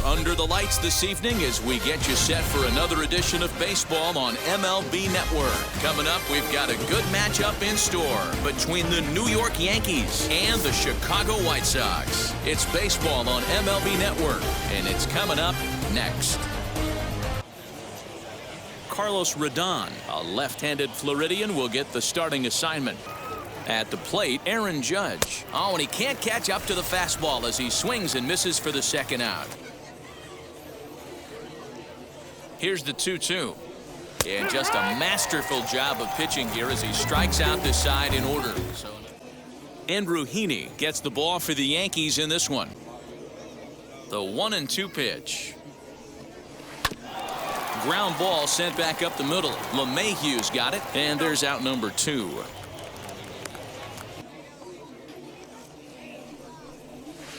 under the lights this evening as we get you set for another edition of baseball on MLB Network. Coming up, we've got a good matchup in store between the New York Yankees and the Chicago White Sox. It's baseball on MLB Network, and it's coming up next. Carlos Rodon, a left-handed Floridian, will get the starting assignment. At the plate, Aaron Judge. Oh, and he can't catch up to the fastball as he swings and misses for the second out. Here's the 2-2. And just a masterful job of pitching here as he strikes out this side in order. So Andrew Heaney gets the ball for the Yankees in this one. The 1-2 pitch. Ground ball sent back up the middle. LeMahieu's got it, and there's out number 2.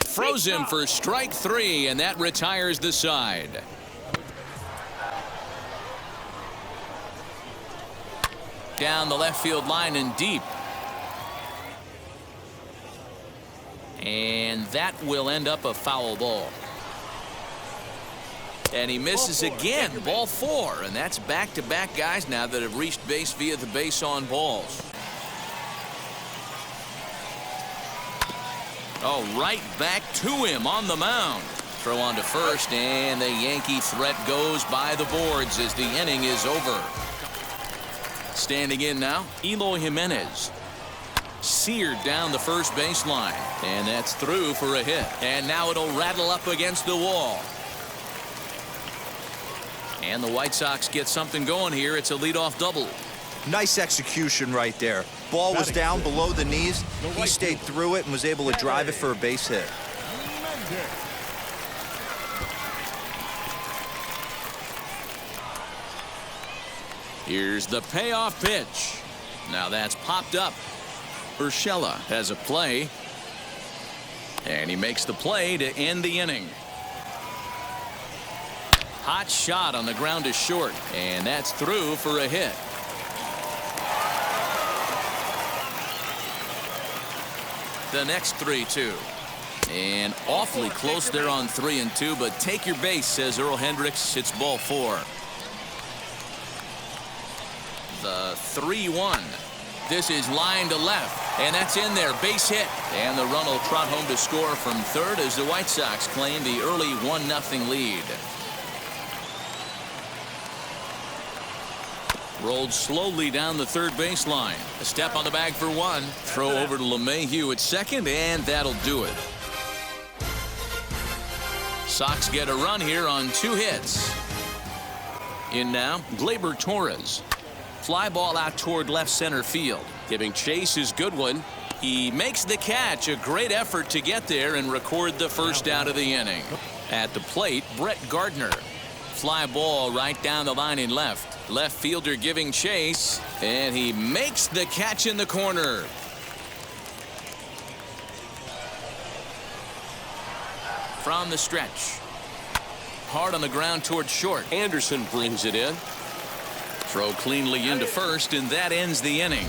Throws him for strike 3, and that retires the side. Down the left field line and deep. And that will end up a foul ball. And he misses again. Ball 4, and that's back-to-back guys now that have reached base via the base on balls. Oh, right back to him on the mound. Throw on to first, and the Yankee threat goes by the boards as the inning is over. Standing in now, Eloy Jimenez. Seared down the first baseline, and that's through for a hit. And now it'll rattle up against the wall. And the White Sox get something going here. It's a leadoff double. Nice execution right there. Ball was down below the knees. He stayed through it and was able to drive it for a base hit. Here's the payoff pitch. Now that's popped up. Urshela has a play. And he makes the play to end the inning. Hot shot on the ground is short. And that's through for a hit. The next 3-2. And awfully close there on 3-2, but take your base, says Earl Hendricks. It's ball 4. The 3-1. This is line to left, and that's in there. Base hit. And the run will trot home to score from third as the White Sox claim the early 1-0 lead. Rolled slowly down the third baseline. A step on the bag for 1. Throw over to LeMahieu at second, and that'll do it. Sox get a run here on 2 hits. In now, Gleyber Torres. Fly ball out toward left center field. Giving chase is Goodwin. He makes the catch. A great effort to get there and record the first out of the inning. At the plate, Brett Gardner. Fly ball right down the line in left. Left fielder giving chase, and he makes the catch in the corner. From the stretch. Hard on the ground toward short. Anderson brings it in. Throw cleanly into first, and that ends the inning.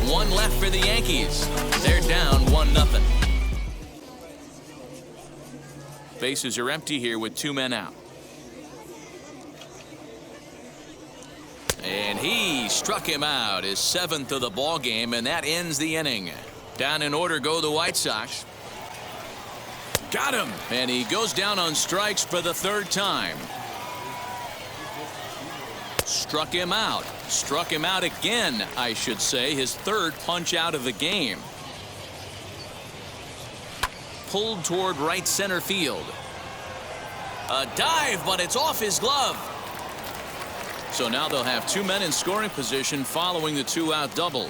1 left for the Yankees. They're down 1-0. Bases are empty here with 2 men out. And he struck him out, his 7th of the ball game, and that ends the inning. Down in order go the White Sox. Got him, and he goes down on strikes for the 3rd time. Struck him out. Struck him out again, I should say, his 3rd punch out of the game. Pulled toward right center field. A dive, but it's off his glove. So now they'll have 2 men in scoring position following the 2-out double.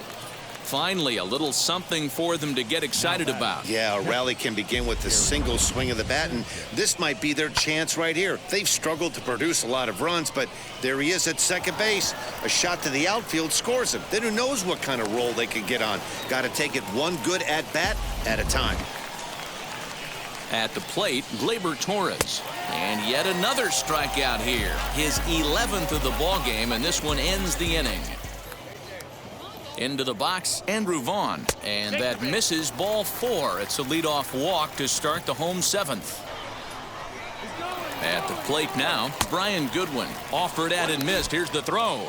Finally, a little something for them to get excited about. Yeah, a rally can begin with a single swing of the bat, and this might be their chance right here. They've struggled to produce a lot of runs, but there he is at second base. A shot to the outfield scores him. Then who knows what kind of roll they can get on. Got to take it one good at-bat at a time. At the plate, Gleyber Torres. And yet another strikeout here. His 11th of the ball game, and this one ends the inning. Into the box, Andrew Vaughn. And that misses ball 4. It's a leadoff walk to start the home 7th. At the plate now, Brian Goodwin. Offered at and missed. Here's the throw.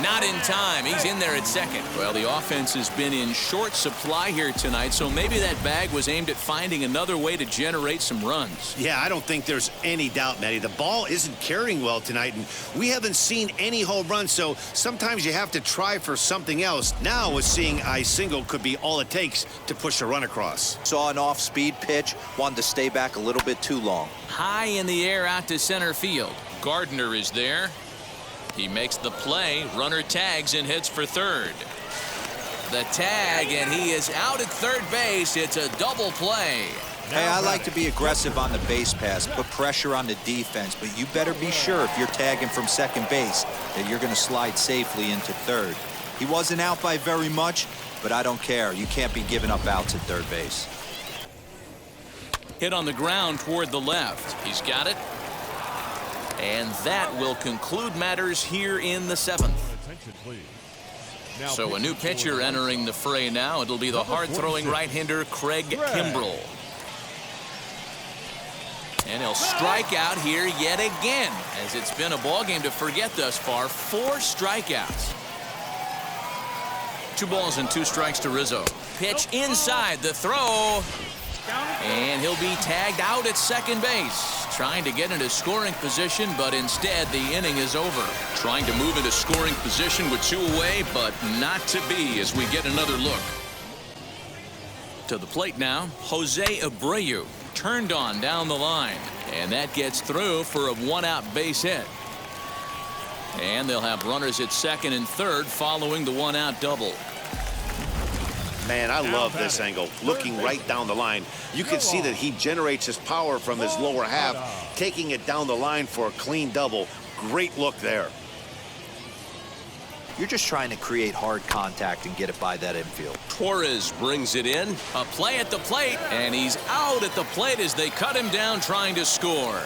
Not in time. He's in there at second. Well, the offense has been in short supply here tonight, so maybe that bag was aimed at finding another way to generate some runs. Yeah, I don't think there's any doubt, Matty. The ball isn't carrying well tonight, and we haven't seen any home runs, so sometimes you have to try for something else. Now, with seeing a single could be all it takes to push a run across. Saw an off-speed pitch, wanted to stay back a little bit too long. High in the air out to center field. Gardner is there. He makes the play. Runner tags and heads for third. The tag, and he is out at third base. It's a double play. Hey, I like to be aggressive on the base pass, put pressure on the defense, but you better be sure if you're tagging from second base that you're going to slide safely into third. He wasn't out by very much, but I don't care. You can't be giving up outs at third base. Hit on the ground toward the left. He's got it. And that will conclude matters here in the seventh. So a new pitcher entering the fray now. It'll be the hard-throwing right-hander Craig Kimbrell. And he'll strike out here yet again, as it's been a ball game to forget thus far. 4 strikeouts. 2 balls and 2 strikes to Rizzo. Pitch inside, the throw. And he'll be tagged out at second base. Trying to get into scoring position, but instead the inning is over. Trying to move into scoring position with 2 away, but not to be as we get another look. To the plate now, Jose Abreu. Turned on down the line. And that gets through for a 1-out base hit. And they'll have runners at second and third following the 1-out double. Man, I love this angle. Looking right down the line, you can see that he generates his power from his lower half, taking it down the line for a clean double. Great look there. You're just trying to create hard contact and get it by that infield. Torres brings it in. A play at the plate, and he's out at the plate as they cut him down trying to score.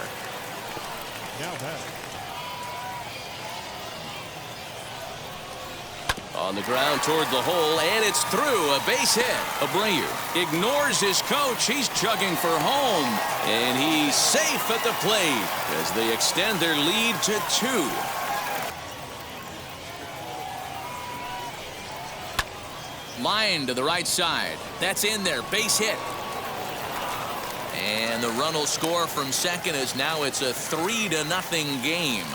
On the ground toward the hole, and it's through. A base hit. Abreu ignores his coach. He's chugging for home, and he's safe at the plate as they extend their lead to 2. Line to the right side. That's in there. Base hit. And the run will score from second as now it's a 3-0 game.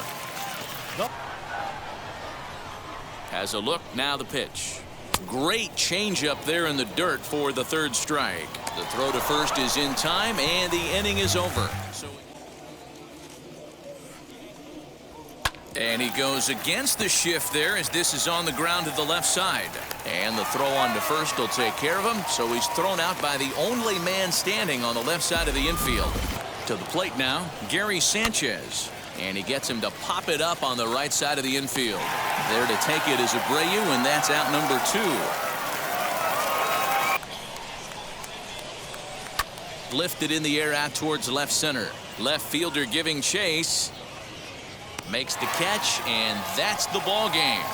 Has a look, now the pitch. Great changeup there in the dirt for the 3rd strike. The throw to first is in time, and the inning is over. And he goes against the shift there as this is on the ground to the left side. And the throw on to first will take care of him, so he's thrown out by the only man standing on the left side of the infield. To the plate now, Gary Sanchez. And he gets him to pop it up on the right side of the infield. There to take it is Abreu, and that's out number 2. Lifted in the air out towards left center. Left fielder giving chase. Makes the catch, and that's the ball game.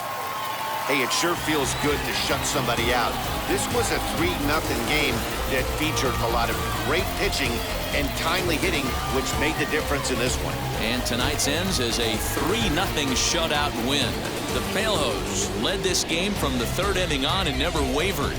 Hey, it sure feels good to shut somebody out. This was a 3-0 game that featured a lot of great pitching and timely hitting, which made the difference in this one. And tonight's ends as a 3-0 shutout win. The Palehose led this game from the 3rd inning on and never wavered.